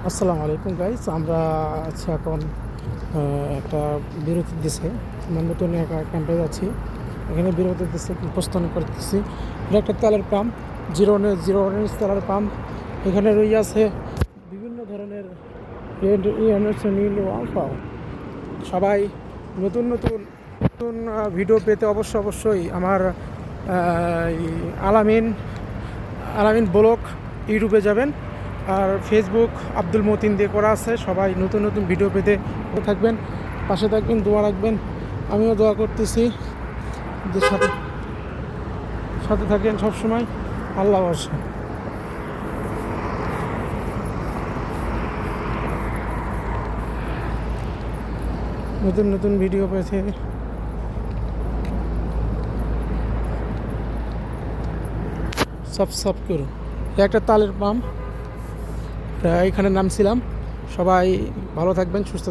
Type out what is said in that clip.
আসসালামু আলাইকুম গাইস, আমরা আছি এখন একটা বিরতির দেশে। আমরা নতুন একটা ক্যাম্পে যাচ্ছি। এখানে বিরতির দেশে প্রস্থান করতেছি। এটা একটা তেলের পাম্প, জিরো ওয়ানের তেলের পাম্প। এখানে রয়ে আছে বিভিন্ন ধরনের সবাই নতুন নতুন নতুন ভিডিও পেতে অবশ্যই আমার এই আলামিন আলামিন ব্লগ ইউটিউবে যাবেন। আর ফেসবুক আব্দুল মতিন দিয়ে করা আছে। সবাই নতুন নতুন ভিডিও পেতে থাকবেন, পাশে থাকবেন, দোয়া রাখবেন। আমিও দোয়া করতেছি যে সাথে সাথে থাকেন সবসময়। আল্লাহ ভরসা। নতুন নতুন ভিডিও পেতে সাবস্ক্রাইব করুন। একটা তালের পাম্প, এখানে নামছিলাম। সবাই ভালো থাকবেন, সুস্থ থাকবেন।